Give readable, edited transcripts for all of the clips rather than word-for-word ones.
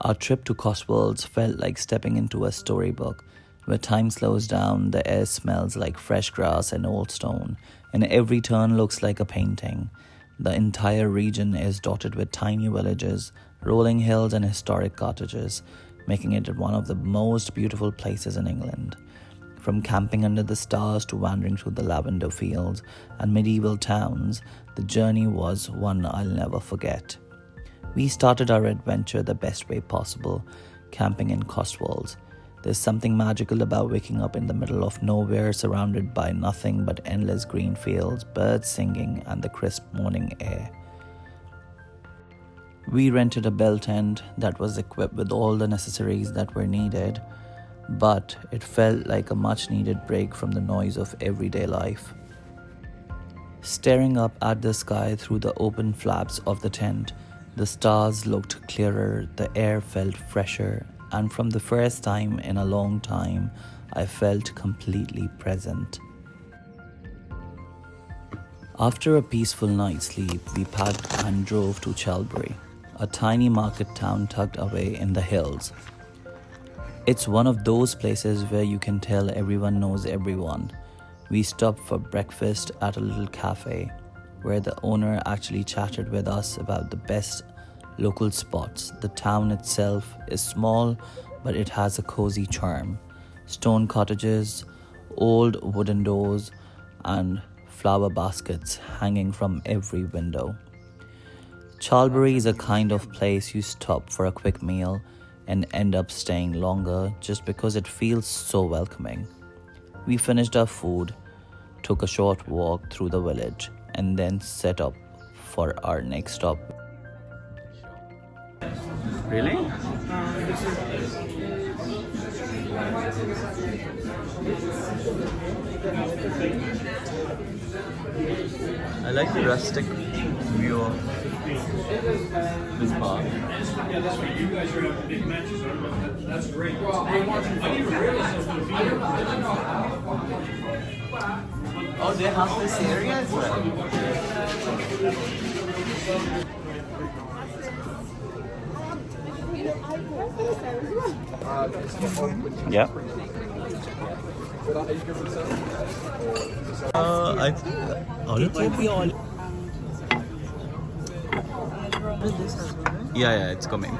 Our trip to Cotswolds felt like stepping into a storybook, where time slows down, the air smells like fresh grass and old stone, and every turn looks like a painting. The entire region is dotted with tiny villages, rolling hills, and historic cottages, making it one of the most beautiful places in England. From camping under the stars to wandering through the lavender fields and medieval towns, the journey was one I'll never forget. We started our adventure the best way possible, camping in Cotswolds. There's something magical about waking up in the middle of nowhere, surrounded by nothing but endless green fields, birds singing, and the crisp morning air. We rented a bell tent that was equipped with all the necessaries that were needed, but it felt like a much-needed break from the noise of everyday life. Staring up at the sky through the open flaps of the tent, the stars looked clearer, the air felt fresher, and from the first time in a long time, I felt completely present. After a peaceful night's sleep, we packed and drove to Chalbury, a tiny market town tucked away in the hills. It's one of those places where you can tell everyone knows everyone. We stopped for breakfast at a little cafe, where the owner actually chatted with us about the best local spots. The town itself is small, but it has a cozy charm. Stone cottages, old wooden doors, and flower baskets hanging from every window. Chalbury is a kind of place you stop for a quick meal and end up staying longer just because it feels so welcoming. We finished our food, took a short walk through the village, and then set up for our next stop. Really? I like the rustic view of this park. Yeah, that's right. You guys are having big matches. That's great. I didn't realize there was going to be. Oh, they have this area as well. Yeah. I think all. Yeah, it's coming.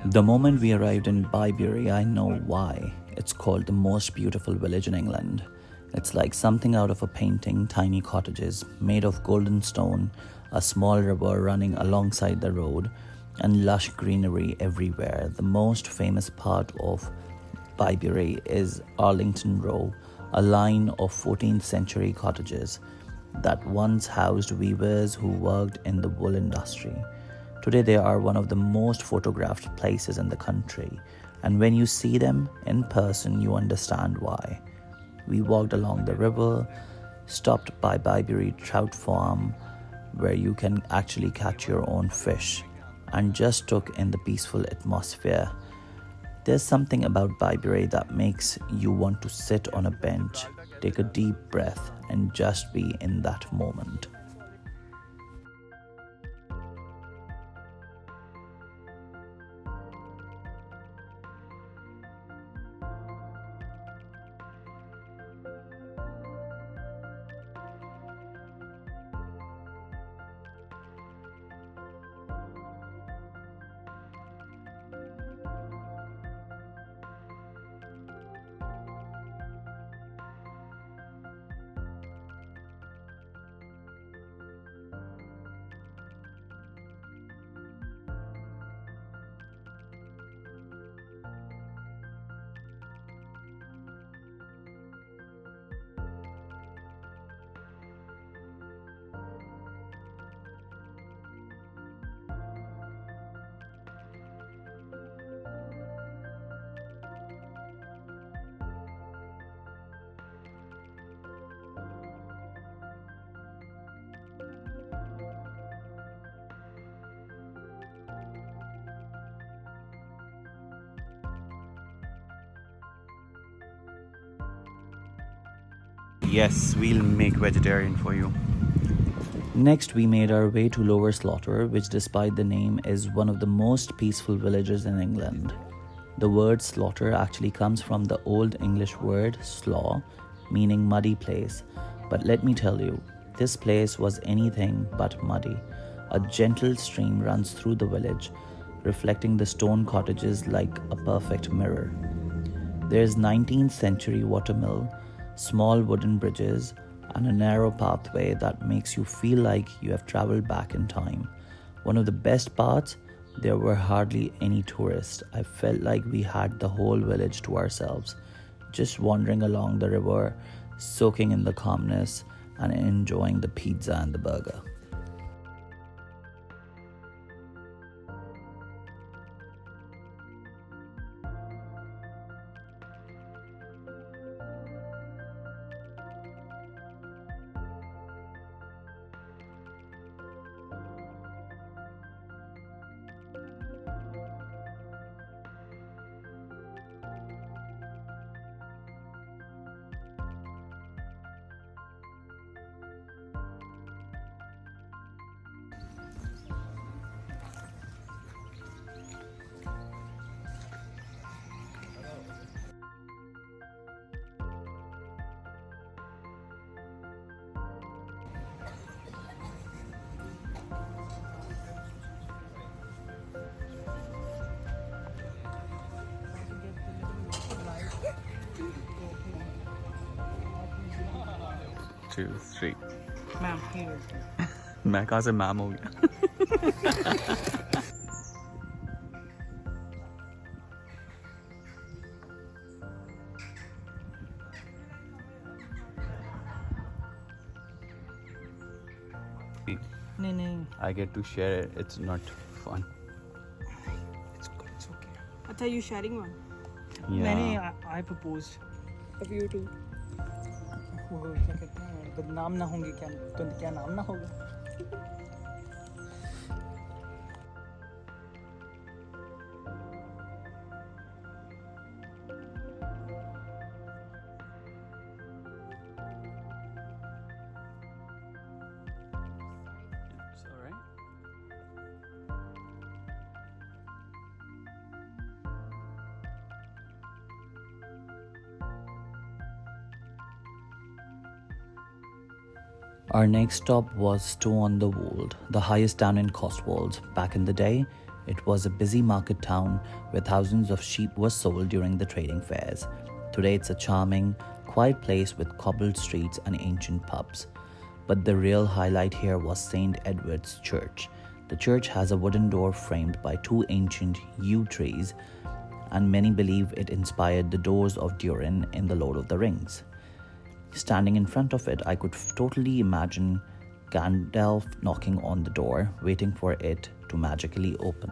The moment we arrived in Bybury, I know why. It's called the most beautiful village in England. It's like something out of a painting, tiny cottages made of golden stone, a small river running alongside the road, and lush greenery everywhere. The most famous part of Bybury is Arlington Row, a line of 14th century cottages that once housed weavers who worked in the wool industry. Today they are one of the most photographed places in the country, and when you see them in person, you understand why. We walked along the river, stopped by Bybury Trout Farm, where you can actually catch your own fish, and just took in the peaceful atmosphere. There's something about Bybury that makes you want to sit on a bench, take a deep breath, and just be in that moment. Yes, we'll make vegetarian for you. Next, we made our way to Lower Slaughter, which, despite the name, is one of the most peaceful villages in England. The word slaughter actually comes from the Old English word slaw, meaning muddy place. But let me tell you, this place was anything but muddy. A gentle stream runs through the village, reflecting the stone cottages like a perfect mirror. There's 19th century watermill, small wooden bridges, and a narrow pathway that makes you feel like you have traveled back in time. One of the best parts, there were hardly any tourists. I felt like we had the whole village to ourselves, just wandering along the river, soaking in the calmness, and enjoying the pizza and the burger. Two, three. Ma'am here. मैं कहाँ से ma'am हो गया? नहीं I get to share it. It's not fun. it's okay. अच्छा you sharing one? Yeah. मैंने I proposed of you too. वो क्या कहते हैं बदनाम ना होंगे क्या तो क्या नाम ना होगा It's all right. Our next stop was Stow-on-the-Wold, the highest town in Cotswolds. Back in the day, it was a busy market town where thousands of sheep were sold during the trading fairs. Today it's a charming, quiet place with cobbled streets and ancient pubs. But the real highlight here was St. Edward's Church. The church has a wooden door framed by two ancient yew trees, and many believe it inspired the doors of Durin in The Lord of the Rings. Standing in front of it, I could totally imagine Gandalf knocking on the door, waiting for it to magically open.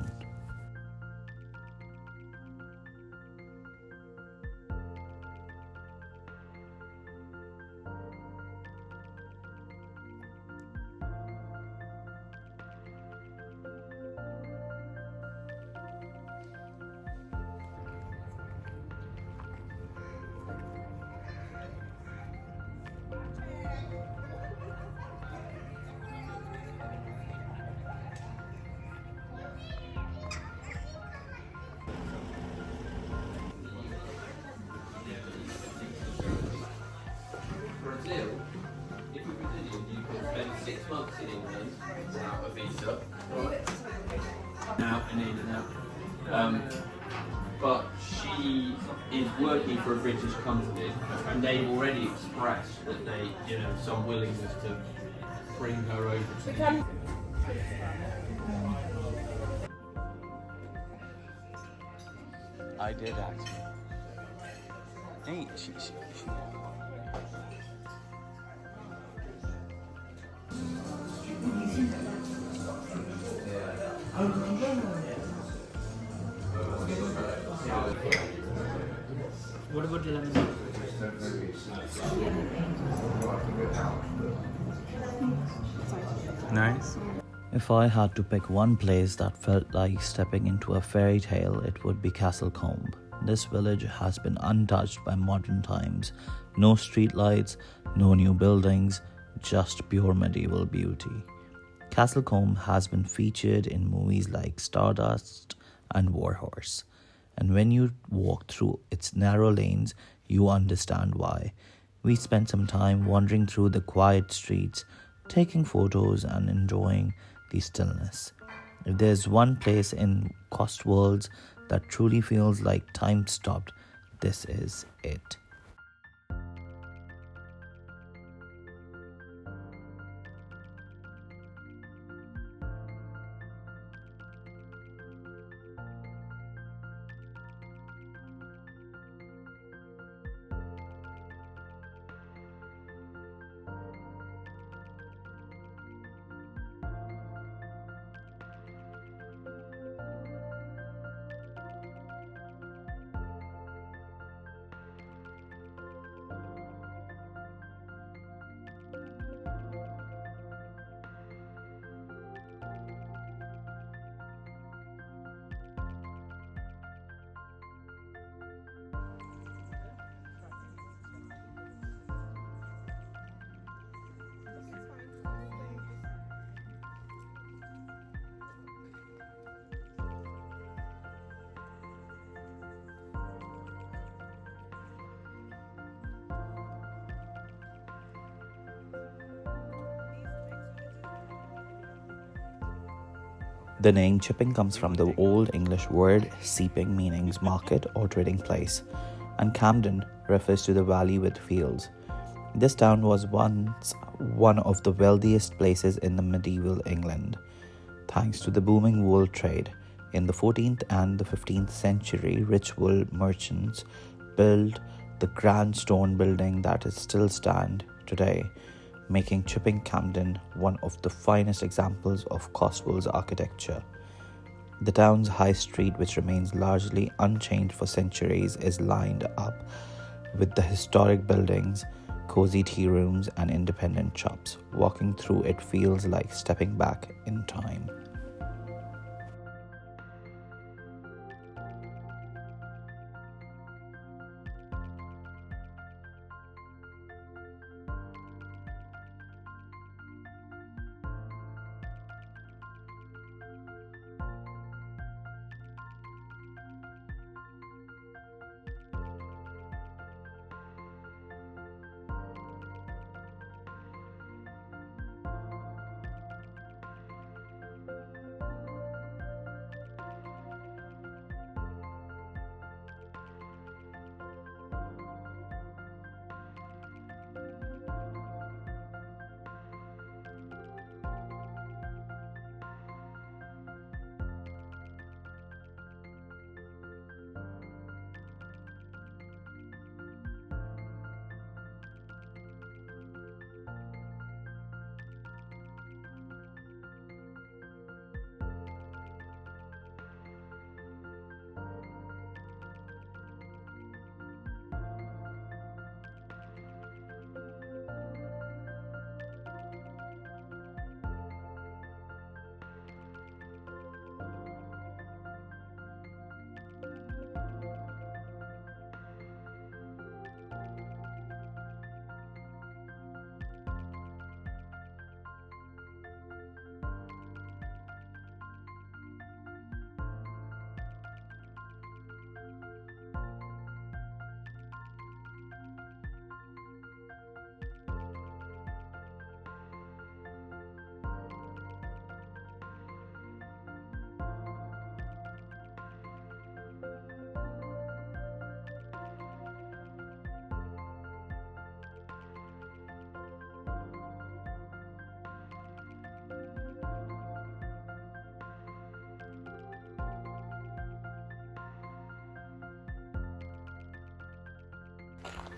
Brazil, if you're Brazilian, you can spend 6 months in England without a visa. Now, I need it now. But she is working for a British company, and they've already expressed that they, some willingness to bring her over to the UK. I did actually. Hey, she. What about lemon? Nice. If I had to pick one place that felt like stepping into a fairy tale, it would be Castlecombe. This village has been untouched by modern times. No streetlights, no new buildings, just pure medieval beauty. Castlecombe has been featured in movies like Stardust and Warhorse, and when you walk through its narrow lanes, you understand why. We spent some time wandering through the quiet streets, taking photos and enjoying the stillness. If there's one place in Cotswolds that truly feels like time stopped, this is it. The name Chipping comes from the Old English word seeping, meaning market or trading place, and Camden refers to the valley with fields. This town was once one of the wealthiest places in the medieval England, thanks to the booming wool trade. In the 14th and the 15th century, rich wool merchants built the grand stone building that is still stand today, making Chipping Campden one of the finest examples of Cotswold's architecture. The town's high street, which remains largely unchanged for centuries, is lined up with the historic buildings, cozy tea rooms, and independent shops. Walking through it feels like stepping back in time.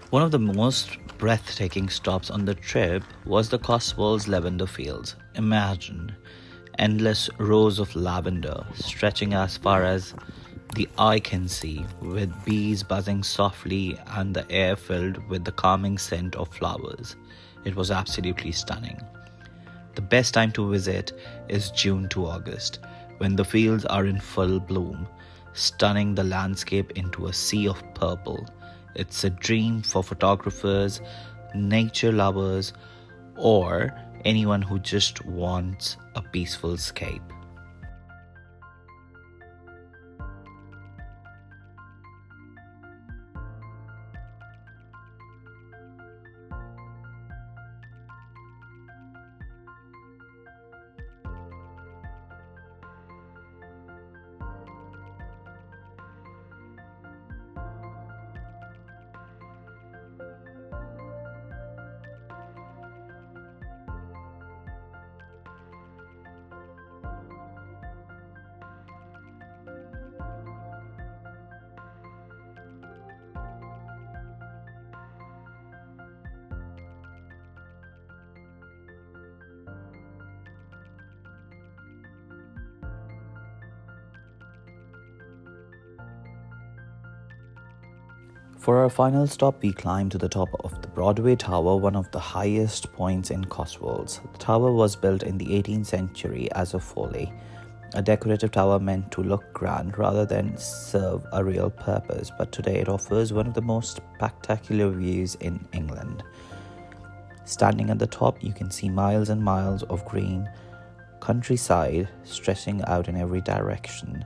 One of the most breathtaking stops on the trip was the Cotswolds lavender fields. Imagine endless rows of lavender stretching as far as the eye can see, with bees buzzing softly and the air filled with the calming scent of flowers. It was absolutely stunning. The best time to visit is June to August, when the fields are in full bloom, stunning the landscape into a sea of purple. It's a dream for photographers, nature lovers, or anyone who just wants a peaceful escape. For our final stop, we climbed to the top of the Broadway Tower, one of the highest points in Cotswolds. The tower was built in the 18th century as a folly, a decorative tower meant to look grand rather than serve a real purpose, but today it offers one of the most spectacular views in England. Standing at the top, you can see miles and miles of green countryside stretching out in every direction.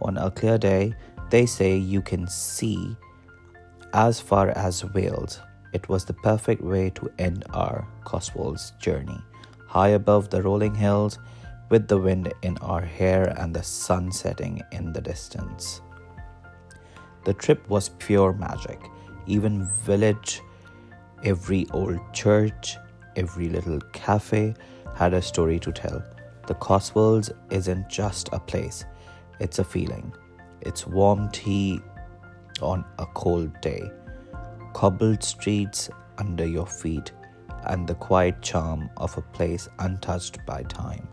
On a clear day, they say you can see as far as Wales. It was the perfect way to end our Cotswolds journey, high above the rolling hills, with the wind in our hair and the sun setting in the distance. The trip was pure magic. Even village, every old church, every little cafe had a story to tell. The Cotswolds isn't just a place, it's a feeling. It's warm tea on a cold day, cobbled streets under your feet, and the quiet charm of a place untouched by time.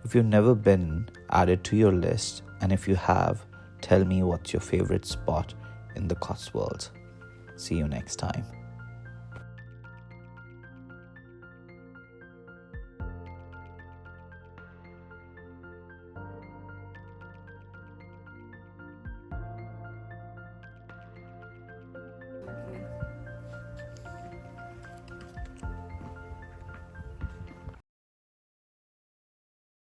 If you've never been, add it to your list, and if you have, tell me what's your favorite spot in the Cotswolds. See you next time.